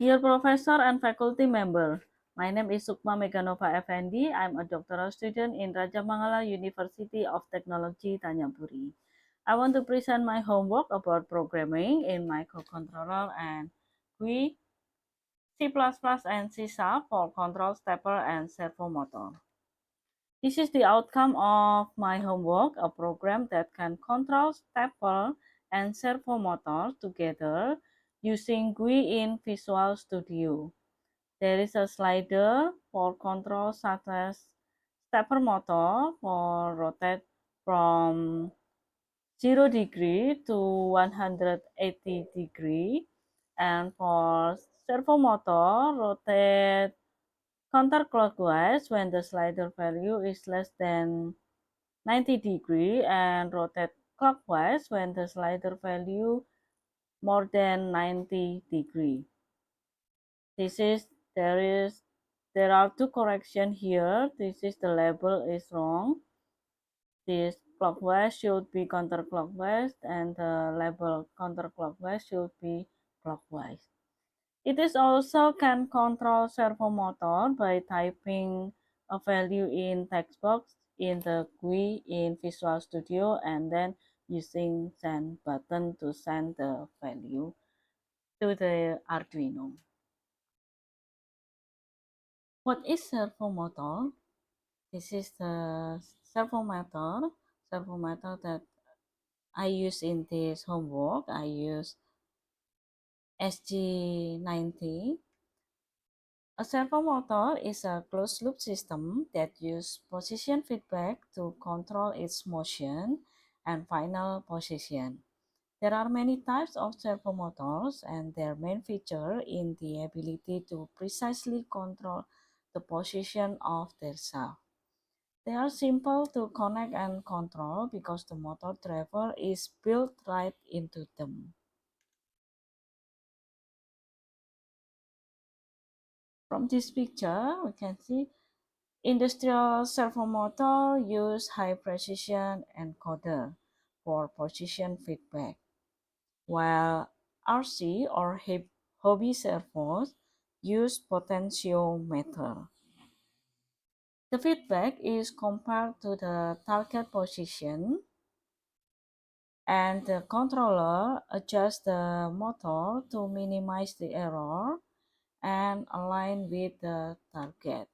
Dear Professor and faculty member, my name is Sukma Meganova Effendi. I'm a doctoral student in Rajamangala University of Technology, Tanyapuri. I want to present my homework about programming in microcontroller and GUI, C++, and C# for control stepper and servo motor. This is the outcome of my homework, a program that can control stepper and servo motor together using GUI in Visual Studio. There is a slider for control such as stepper motor for rotate from 0 degree to 180 degree, and for servo motor rotate counterclockwise when the slider value is less than 90 degree, and rotate clockwise when the slider value more than 90 degree. This is there are two corrections here. This is the label is wrong. This clockwise should be counterclockwise, and the label counterclockwise should be clockwise. It is also can control servo motor by typing a value in text box in the GUI in Visual Studio and then using send button to send the value to the Arduino. What is servo motor? This is the servo motor that I use in this homework. I use SG90. A servo motor is a closed-loop system that uses position feedback to control its motion and final position. There are many types of servo motors, and their main feature in the ability to precisely control the position of their shaft. They are simple to connect and control because the motor driver is built right into them. From this picture, we can see industrial servo motor use high precision encoder for position feedback, while RC or hobby servos use potentiometer. The feedback is compared to the target position, and the controller adjusts the motor to minimize the error and align with the target.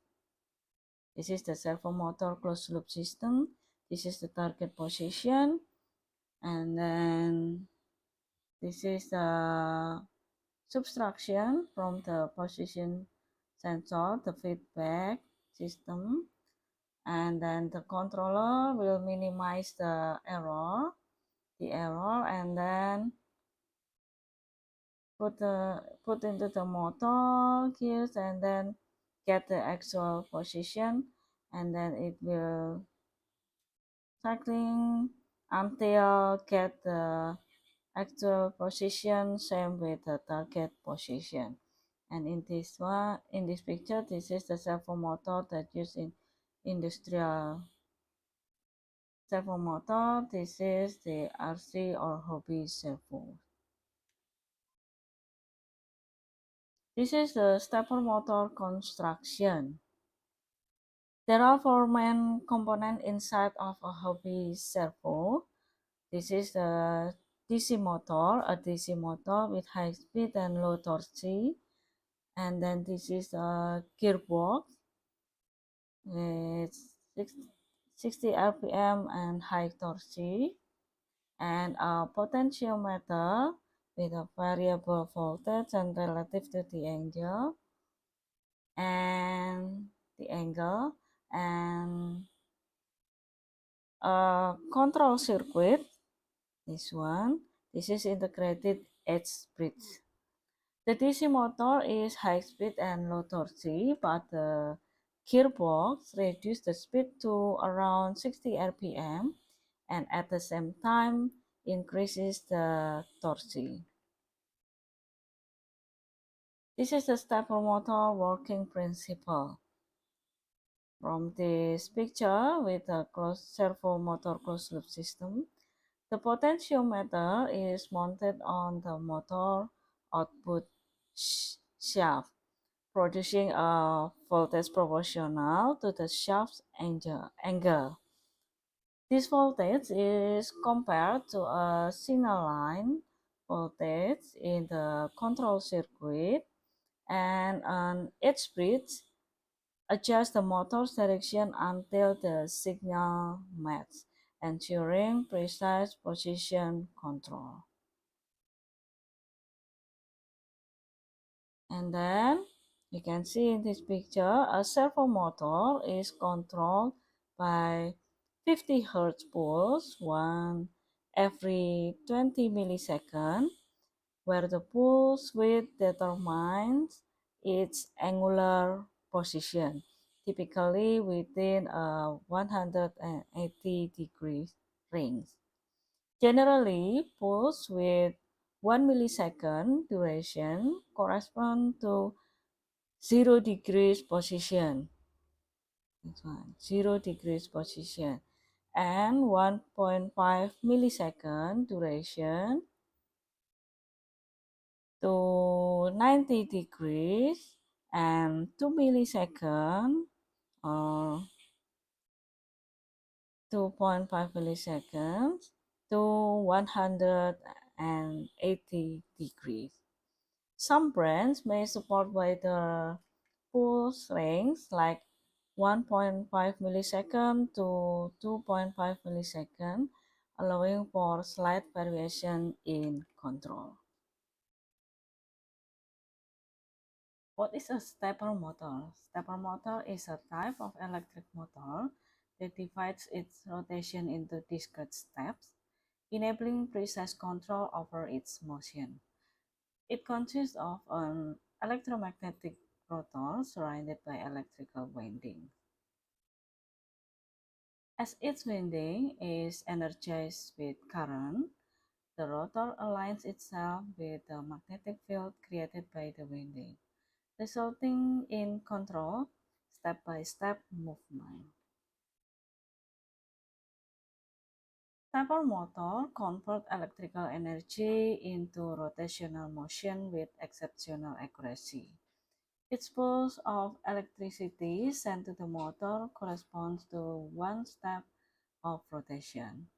This is the servo motor closed loop system. This is the target position, and then this is the subtraction from the position sensor, the feedback system, and then the controller will minimize the error, and then put into the motor gears, and then get the actual position, and then it will cycling until get the actual position same with the target position. And in this picture, this is the servo motor that used in industrial servo motor. This is the RC or hobby servo. This is the stepper motor construction. There are four main components inside of a hobby servo. This is the DC motor, a DC motor with high speed and low torque. And then this is a gearbox with 60 RPM and high torque, and a potentiometer with a variable voltage and relative to the angle, and and a control circuit. This one, this is integrated edge bridge. The DC motor is high speed and low torque, but the gearbox reduces the speed to around 60 RPM and at the same time increases the torque. This is the stepper motor working principle. From this picture with a closed servo motor closed loop system, the potentiometer is mounted on the motor output shaft, producing a voltage proportional to the shaft's angle. This voltage is compared to a signal line voltage in the control circuit, and on each bridge, adjust the motor's direction until the signal matches, ensuring precise position control. And then you can see in this picture, a servo motor is controlled by 50 Hz pulse, one every 20 milliseconds, where the pulse width determines its angular position, typically within a 180 degrees range. Generally, pulse with 1 millisecond duration correspond to 0 degrees position. This one, 0 degrees position, and 1.5 millisecond duration to 90 degrees, and 2 millisecond or 2.5 milliseconds to 180 degrees. Some brands may support wider pulse range like 1.5 millisecond to 2.5 millisecond, allowing for slight variation in control. What is a stepper motor? Stepper motor is a type of electric motor that divides its rotation into discrete steps, enabling precise control over its motion. It consists of an electromagnetic rotor surrounded by electrical windings. As its winding is energized with current, the rotor aligns itself with the magnetic field created by the winding, resulting in controlled step-by-step movement. Stepper motor convert electrical energy into rotational motion with exceptional accuracy. Each pulse of electricity sent to the motor corresponds to one step of rotation.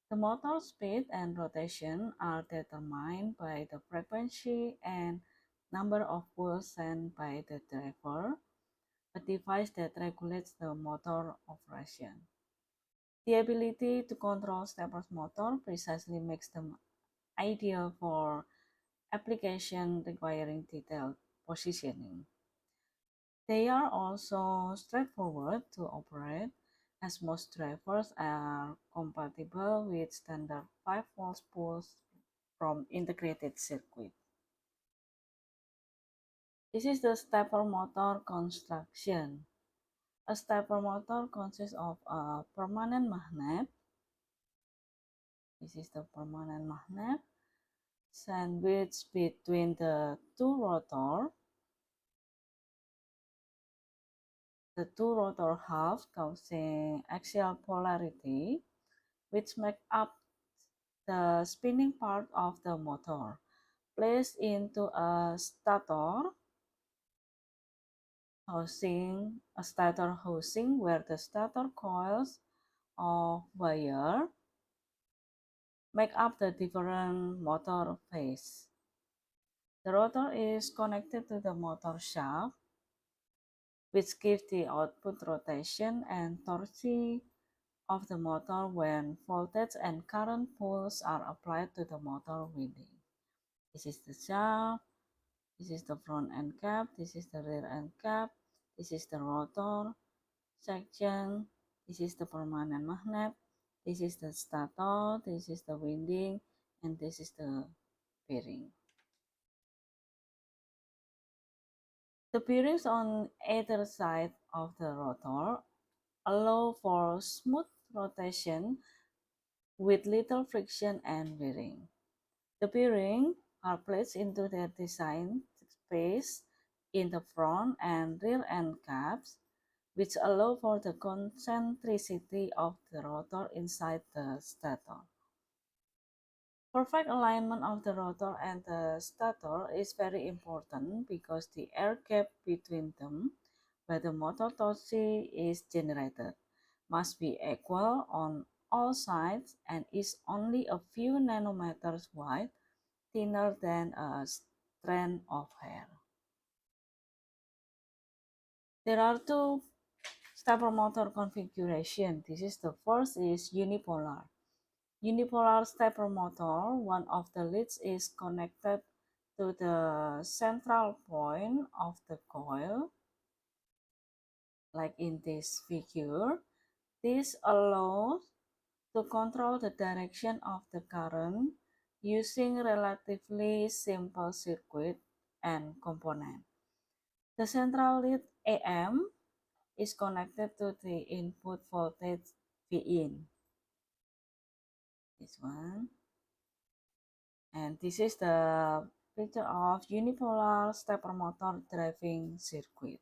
The motor speed and rotation are determined by the frequency and number of pulses sent by the driver, a device that regulates the motor operation. The ability to control stepper's motor precisely makes them ideal for applications requiring detailed positioning. They are also straightforward to operate, as most drivers are compatible with standard 5-volt pulse from integrated circuit. This is the stepper motor construction. A stepper motor consists of a permanent magnet. This is the permanent magnet sandwiched between the two rotors. The two rotor halves causing axial polarity, which make up the spinning part of the motor, placed into a stator housing where the stator coils of wire make up the different motor phase. The rotor is connected to the motor shaft, which gives the output rotation and torque of the motor when voltage and current pulses are applied to the motor winding. This is the shaft, this is the front end cap, this is the rear end cap, this is the rotor section, this is the permanent magnet, this is the stator, this is the winding, and this is the bearing. The bearings on either side of the rotor allow for smooth rotation with little friction and wearing. The bearings are placed into their designed space in the front and rear end caps, which allow for the concentricity of the rotor inside the stator. Perfect alignment of the rotor and the stator is very important because the air gap between them, where the motor torque is generated, must be equal on all sides and is only a few nanometers wide, thinner than a strand of hair. There are two stepper motor configuration. This is the first is unipolar. Unipolar stepper motor, one of the leads is connected to the central point of the coil, like in this figure. This allows to control the direction of the current using relatively simple circuit and component. The central lead AM is connected to the input voltage Vin. This one. And this is the picture of unipolar stepper motor driving circuit.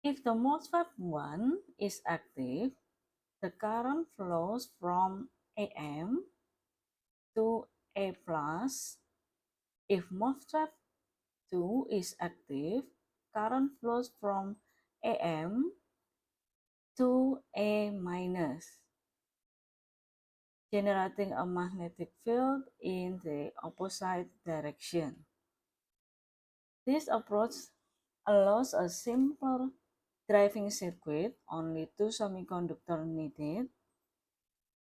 If the MOSFET 1 is active, the current flows from AM to A plus. If MOSFET 2 is active, current flows from AM to A minus, generating a magnetic field in the opposite direction. This approach allows a simple driving circuit, only two semiconductors needed,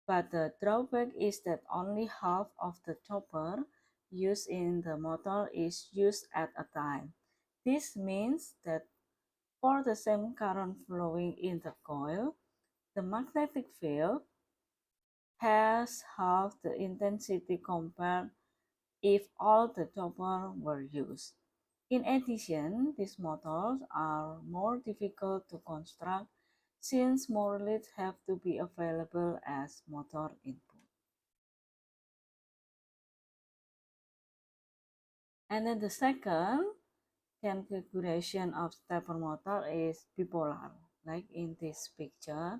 but the drawback is that only half of the chopper used in the motor is used at a time. This means that for the same current flowing in the coil, the magnetic field has half the intensity compared if all the chopper were used. In addition, these motors are more difficult to construct since more leads have to be available as motor input. And then the second configuration of stepper motor is bipolar, like in this picture.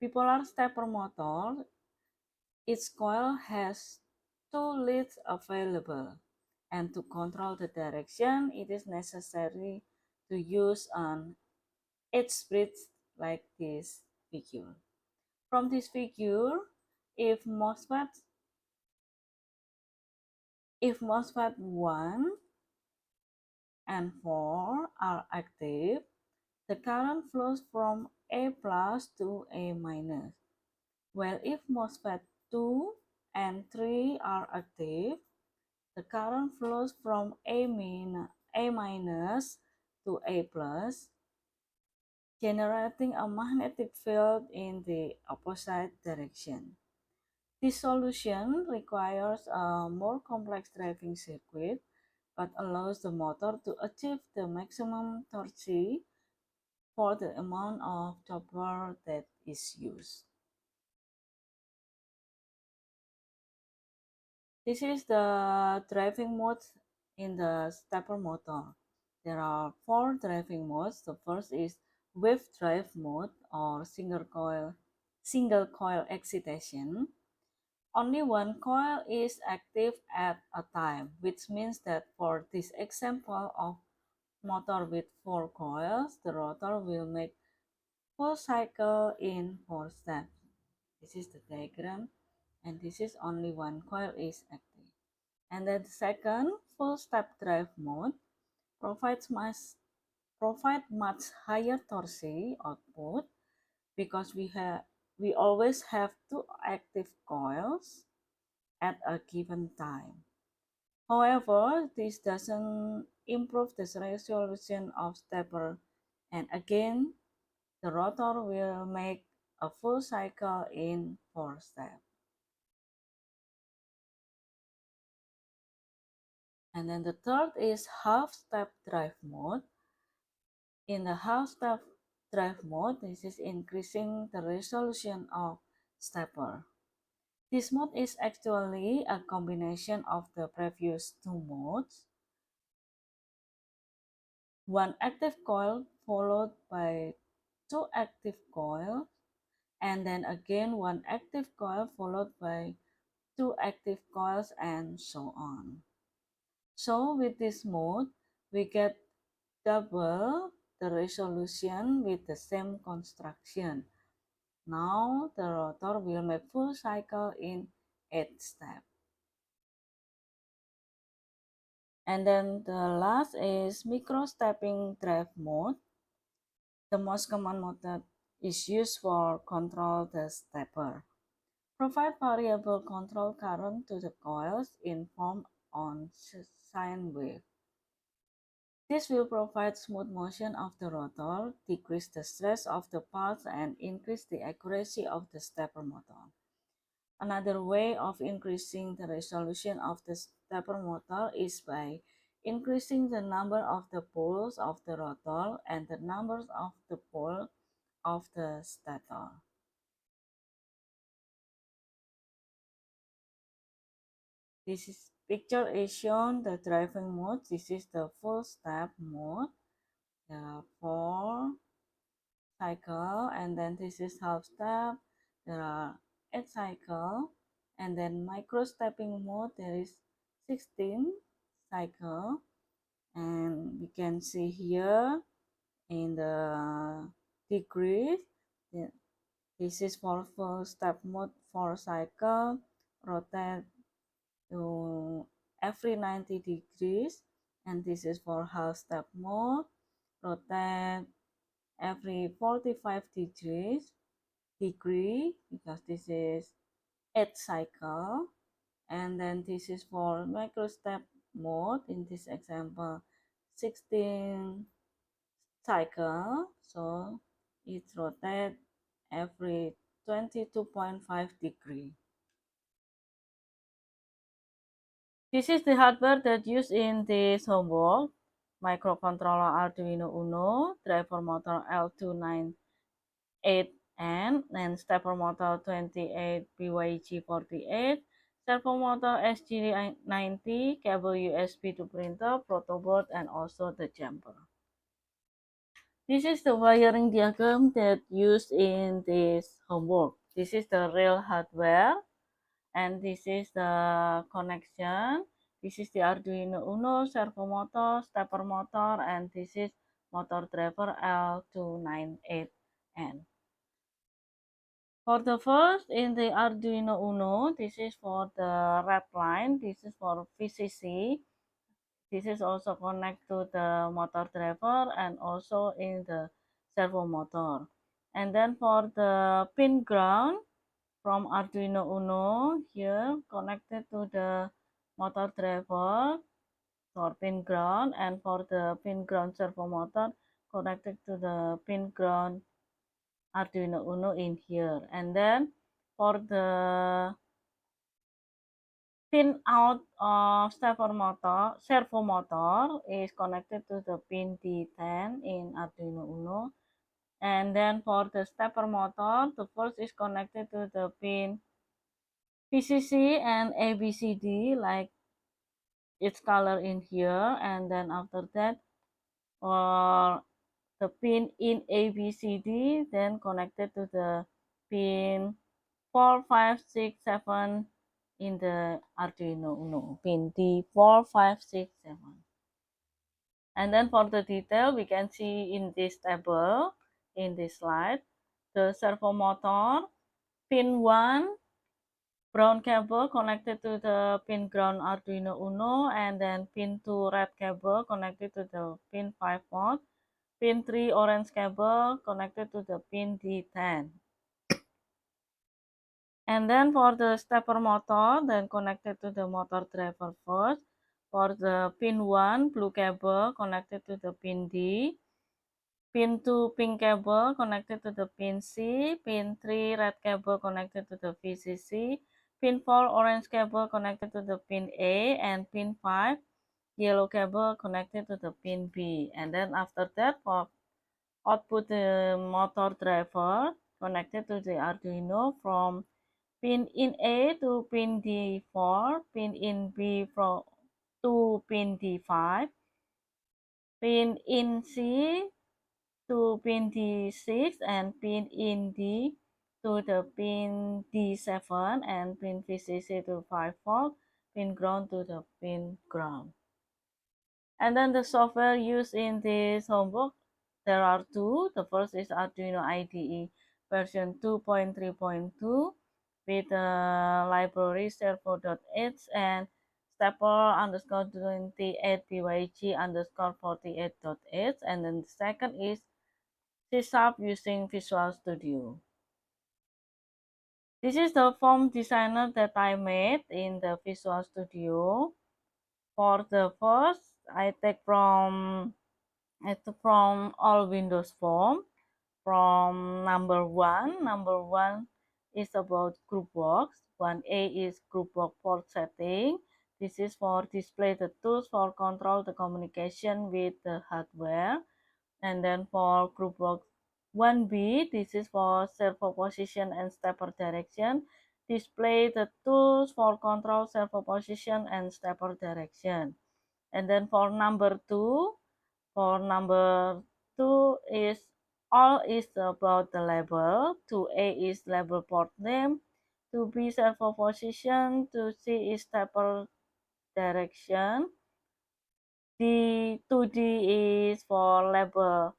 Bipolar stepper motor, its coil has two leads available, and to control the direction, it is necessary to use an edge bridge like this figure. From this figure, if MOSFET if MOSFET 1 and 4 are active, the current flows from A plus to A minus. While if MOSFET 2 and 3 are active, the current flows from A minus to A plus, generating a magnetic field in the opposite direction. This solution requires a more complex driving circuit, but allows the motor to achieve the maximum torque for the amount of chopper that is used. This is the driving mode in the stepper motor. There are four driving modes. The first is wave drive mode or single coil excitation. Only one coil is active at a time, which means that for this example of motor with four coils, the rotor will make full cycle in 4 steps. This is the diagram, and this is only one coil is active. And then the second, full step drive mode, provides much higher torque output because we always have two active coils at a given time. However, this doesn't improve the resolution of stepper, and again, the rotor will make a full cycle in 4 steps. And then the third is half-step drive mode. In the half-step drive mode, this is increasing the resolution of stepper. This mode is actually a combination of the previous two modes. One active coil followed by two active coils and then again one active coil followed by two active coils, and so on. So with this mode, we get double the resolution with the same construction. Now the rotor will make full cycle in 8 steps. And then the last is micro-stepping drive mode. The most common method is used for control the stepper. Provide variable control current to the coils in form on sine wave. This will provide smooth motion of the rotor, decrease the stress of the parts, and increase the accuracy of the stepper motor. Another way of increasing the resolution of the stepper motor is by increasing the number of the poles of the rotor and the numbers of the poles of the stator. This picture is shown the driving mode. This is the full step mode. There are 4 cycle, and then this is half step. There are 8 cycle, and then micro stepping mode there is 16 cycle, and we can see here in the degrees. This is for full step mode 4 cycle, rotate to every 90 degrees, and this is for half step mode, rotate every 45 degree because this is 8 cycle, and then this is for micro step mode, in this example 16 cycle, so it rotates every 22.5 degree. This is the hardware that used in this homework: microcontroller Arduino Uno, driver motor L298N, and stepper motor 28BYG48, servo motor SG90, cable USB to printer, protoboard, and also the jumper. This is the wiring diagram that used in this homework. This is the real hardware, and this is the connection. This is the Arduino Uno, servo motor, stepper motor, and this is motor driver L298N. For the first, in the Arduino Uno, this is for the red line, this is for VCC. This is also connect to the motor driver and also in the servo motor. And then for the pin ground from Arduino Uno, here connected to the motor driver for pin ground, and for the pin ground servo motor connected to the pin ground Arduino Uno in here. And then for the pin out of servo motor is connected to the pin D10 in Arduino Uno. And then for the stepper motor, the first is connected to the pin VCC and ABCD, like its color in here. And then after that, for the pin in ABCD, then connected to the pin 4, 5, 6, 7 in the Arduino Uno, pin D4, 5, 6, 7. And then for the detail, we can see in this table, in this slide, the servo motor, pin 1, brown cable connected to the pin ground Arduino Uno, and then pin 2 red cable connected to the pin 5 mode, pin 3 orange cable connected to the pin D10. And then for the stepper motor, then connected to the motor driver first. For the pin 1 blue cable connected to the pin D, pin 2 pink cable connected to the pin C, pin 3 red cable connected to the VCC, pin 4 orange cable connected to the pin A, and pin 5 yellow cable connected to the pin B. And then after that, for output the motor driver connected to the Arduino from pin in A to pin D4, pin in B to pin D5, pin in C to pin D6, and pin in D to the pin D7 and pin VCC to 5 volt, pin ground to the pin ground. And then the software used in this homework, there are two. The first is Arduino IDE version 2.3.2 with the library servo.h and stepper underscore 28 byg underscore 48.h. And then the second is C# using Visual Studio. This is the form designer that I made in the Visual Studio. For the first, I take from all Windows form. From number one is about group box. 1A is group box port setting. This is for display the tools for control the communication with the hardware. And then for group box 1B, this is for servo position and stepper direction. Display the tools for control servo position and stepper direction. And then for number 2 is all is about the label. 2A is label port name. 2B servo position. 2C is stepper direction. 2D is for label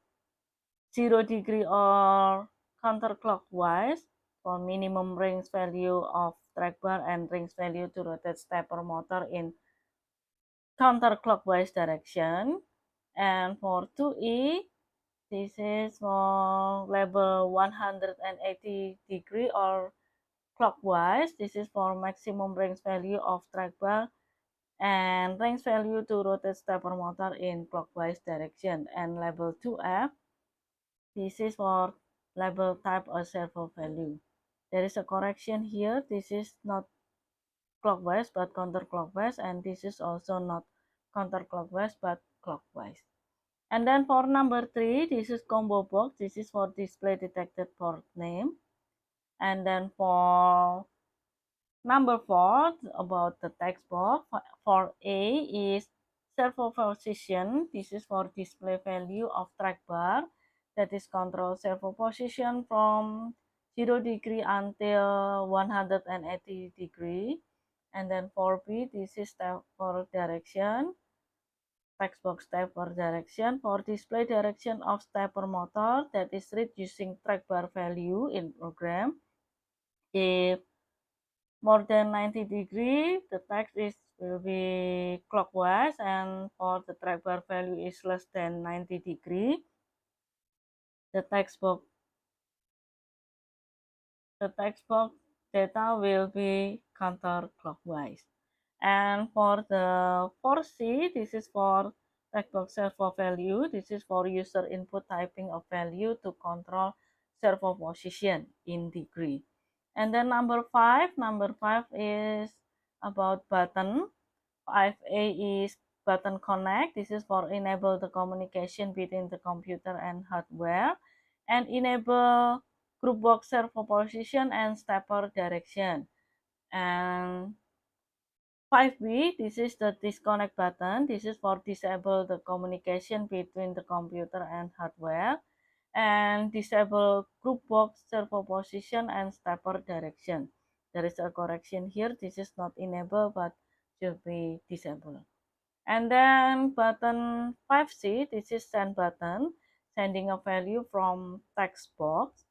0 degree or counterclockwise for minimum range value of track bar and range value to rotate stepper motor in counterclockwise direction. And for 2E, this is for label 180 degree or clockwise. This is for maximum range value of track bar and range value to rotate stepper motor in clockwise direction. And label 2F, this is for label type or servo value. There is a correction here. This is not clockwise but counterclockwise, and this is also not counterclockwise but clockwise. And then for number 3, this is combo box. This is for display detected port name. And then for number 4, about the text box. For A is servo position. This is for display value of track bar. That is control servo position from 0 degree until 180 degree. And then for B, this is stepper direction. Text box stepper direction for display direction of stepper motor that is read using track bar value in program. If more than 90 degree, the text will be clockwise, and for the track bar value is less than 90 degree, the text box data will be counterclockwise. And for the 4C, this is for text box servo value. This is for user input typing of value to control servo position in degree. And then number 5 is about button. 5A is button connect. This is for enable the communication between the computer and hardware, and enable group box servo position and stepper direction. And 5B, this is the disconnect button. This is for disable the communication between the computer and hardware, and disable group box servo position and stepper direction. There is a correction here. This is not enable but should be disabled. And then button 5C, this is send button, sending a value from text box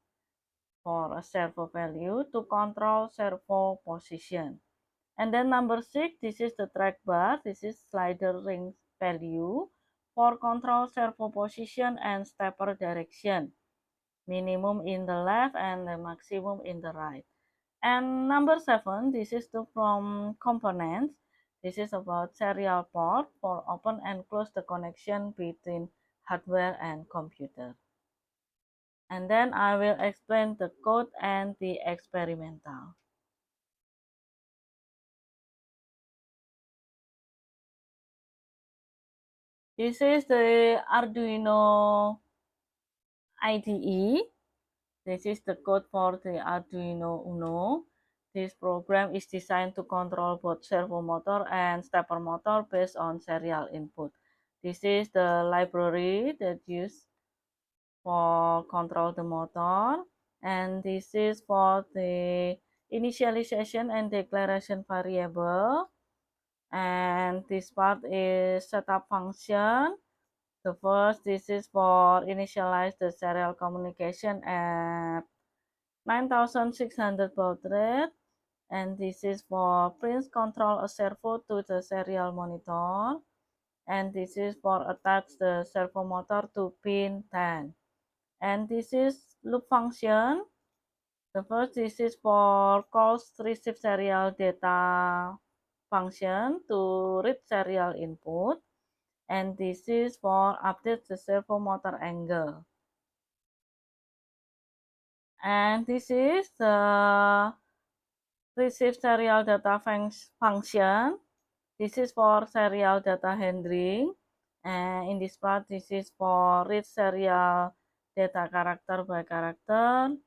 for a servo value to control servo position. And then number 6, this is the track bar. This is slider ring value for control servo position and stepper direction. Minimum in the left and the maximum in the right. And number 7, this is from components. This is about serial port for open and close the connection between hardware and computer. And then I will explain the code and the experimental. This is the Arduino IDE. This is the code for the Arduino Uno. This program is designed to control both servo motor and stepper motor based on serial input. This is the library that used for control the motor. and this is for the initialization and declaration variable, and this part is setup function. The first, this is for initialize the serial communication at 9600 baud rate, and this is for print control a servo to the serial monitor, and this is for attach the servo motor to pin 10, and this is loop function. The first, this is for calls receive serial data function to read serial input, and this is for update the servo motor angle. And this is the receive serial data function. This is for serial data handling. And in this part, this is for read serial data character by character.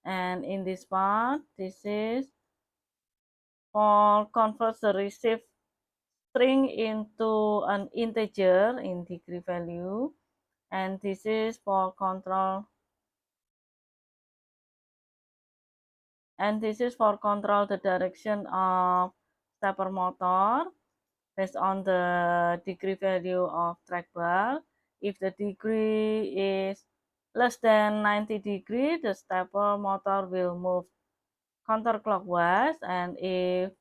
And in this part, this is for convert the receive string into an integer in degree value. And this is for control. And this is for control the direction of stepper motor based on the degree value of trackball. If the degree is less than 90 degree, the stepper motor will move counterclockwise, and if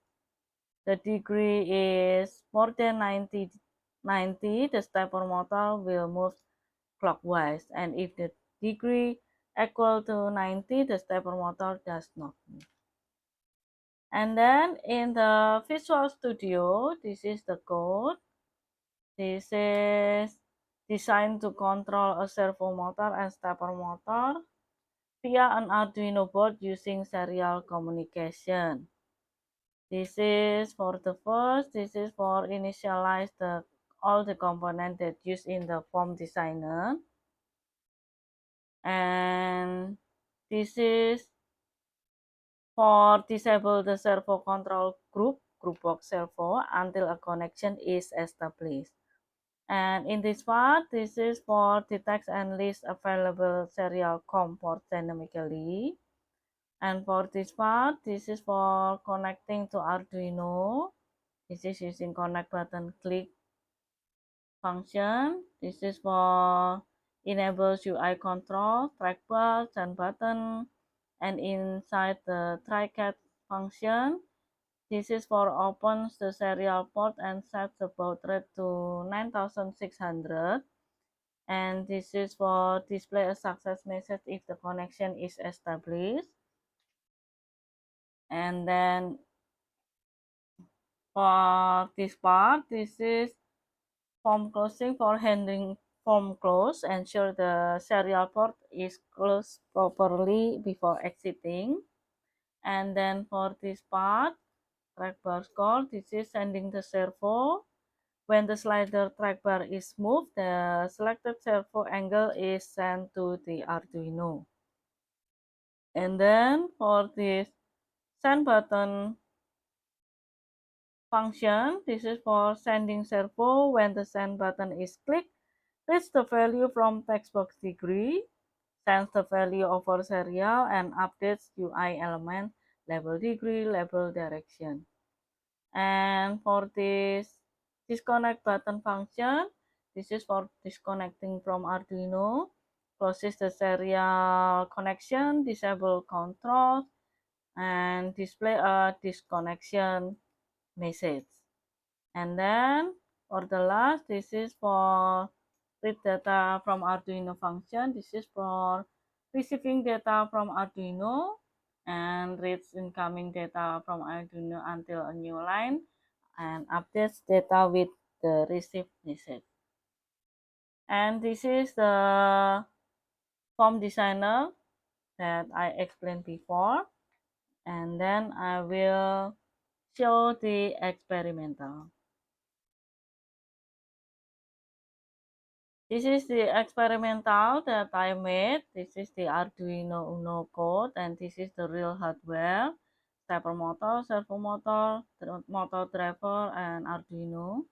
the degree is more than 90, the stepper motor will move clockwise, and if the degree equal to 90, the stepper motor does not move. And then in the Visual Studio, this is the code. This is designed to control a servo motor and stepper motor via an Arduino board using serial communication. This is for the first, this is for initialize all the components that used in the form designer. And this is for disable the servo control group box servo until a connection is established. And in this part, this is for detect and list available serial COM ports dynamically. And for this part, this is for connecting to Arduino. This is using connect button click function. This is for enables UI control, trackball, and button. And inside the try-catch function, this is for opens the serial port and sets the baud rate to 9600. And this is for display a success message if the connection is established. And then for this part, this is form closing for handling form close. Ensure the serial port is closed properly before exiting. And then for this part, track bar score, this is sending the servo. When the slider track bar is moved, the selected servo angle is sent to the Arduino. And then for this send button function, this is for sending servo. When the send button is clicked, reads the value from text box degree, sends the value over serial, and updates UI element label degree, label direction. And for this disconnect button function, this is for disconnecting from Arduino, closes the serial connection, disable controls, and display a disconnection message. And then for the last, this is for read data from Arduino function. This is for receiving data from Arduino and reads incoming data from Arduino until a new line and updates data with the received message. And this is the form designer that I explained before. And then I will show the experimental. This is the experimental that I made. This is the Arduino Uno code, and this is the real hardware. Stepper motor, servo motor, motor driver, and Arduino.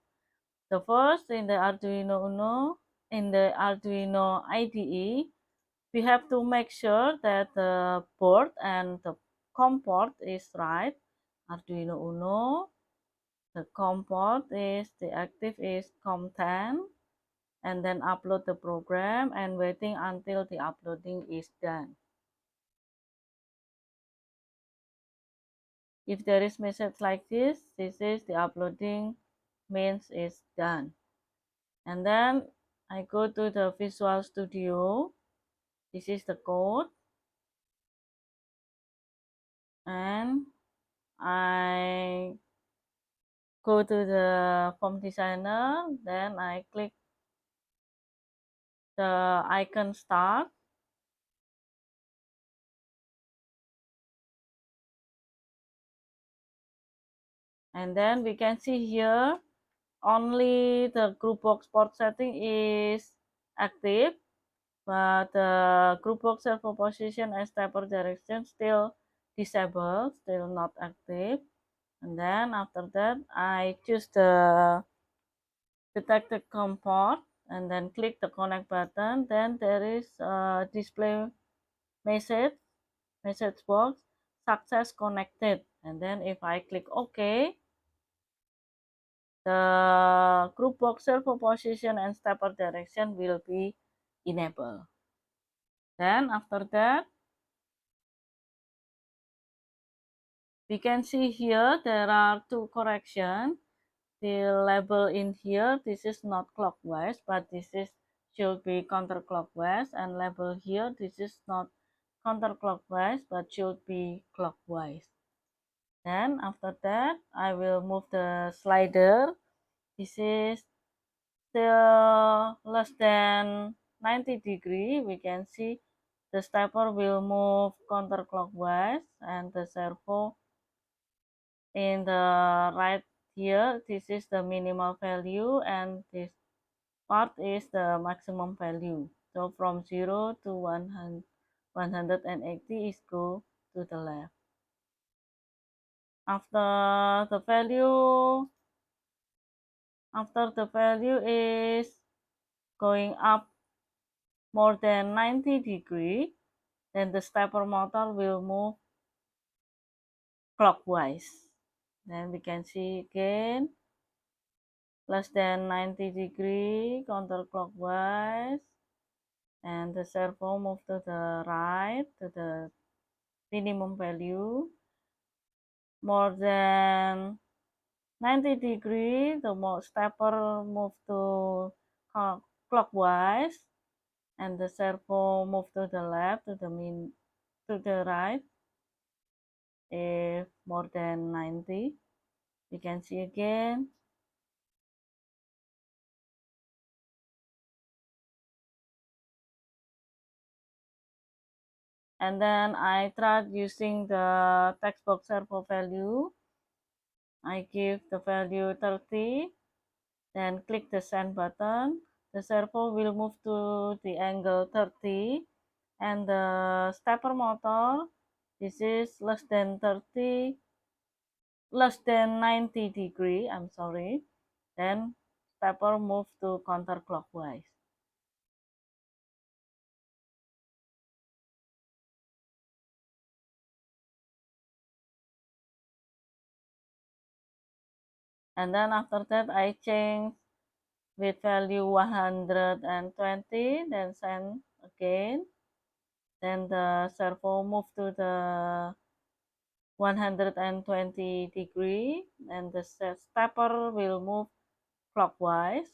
The first in the Arduino Uno, in the Arduino IDE, we have to make sure that the board and the COM port is right. Arduino Uno, the COM port is, the active is COM10, and then upload the program and waiting until the uploading is done. If there is message like this is the uploading means it's done. And then I go to the Visual Studio. This is the code. And I go to the Form Designer. Then I click the icon Start. And then we can see here only the Groovebox port setting is active, but the Groovebox servo position and stepper direction still disabled, still not active. And then after that I choose the detected COM port and then click the connect button. Then there is a display message box, success connected. And then if I click OK, the Groovebox servo position and stepper direction will be enabled. Then after that, we can see here there are two corrections. The label in here, this is not clockwise, but this is should be counterclockwise, and label here, this is not counterclockwise, but should be clockwise. Then after that, I will move the slider. This is still less than 90 degree. We can see the stepper will move counterclockwise and the servo in the right here. This is the minimal value and this part is the maximum value. So from 0 to 180 is go to the left. After the value is going up more than 90 degree, then the stepper motor will move clockwise. Then we can see again less than 90 degree counterclockwise, and the servo move to the right to the minimum value. More than 90 degree, the stepper move to clockwise, and the servo move to the left to the right. If more than 90, we can see again. And then I tried using the text box servo value. I give the value 30, then click the send button. The servo will move to the angle 30, and the stepper motor, this is less than 90 degree, I'm sorry. Then stepper move to counterclockwise. And then after that I change with value 120, then send again. Then the servo move to the 120 degree, and the stepper will move clockwise.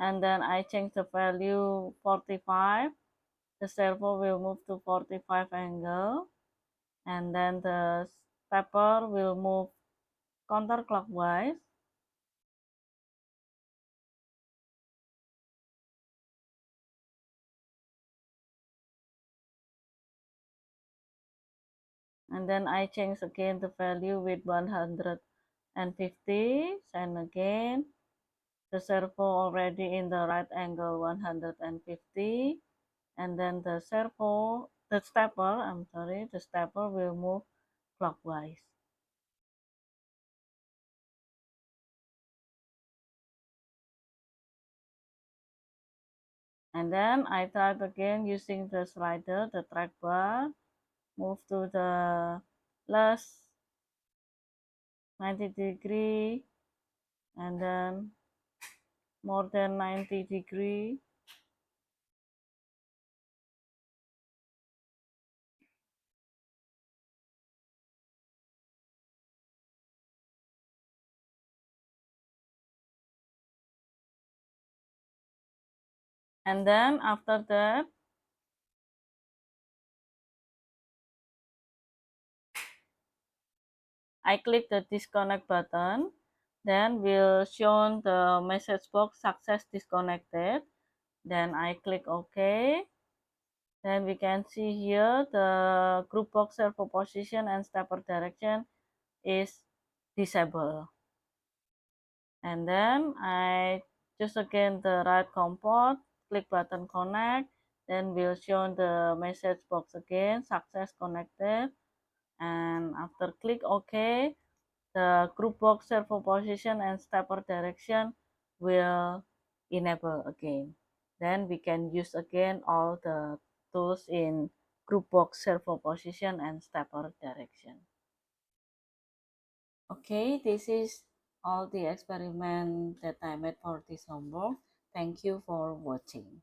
And then I change the value 45. The servo will move to 45 angle, and then the stepper will move counterclockwise. And then I change again the value with 150, and again the servo already in the right angle 150, and then the servo the stepper will move clockwise. And then I tried again using the slider, the track bar, move to the plus 90 degree, and then more than 90 degree. And then after that, I click the disconnect button, then will show the message box success disconnected. Then I click OK. Then we can see here the group box servo position and stepper direction is disabled. And then I choose again the right COM port, click button connect, then will show the message box again, success connected. And after click OK, the group box servo position and stepper direction will enable again. Then we can use again all the tools in group box servo position and stepper direction. Okay, this is all the experiment that I made for this homework. Thank you for watching.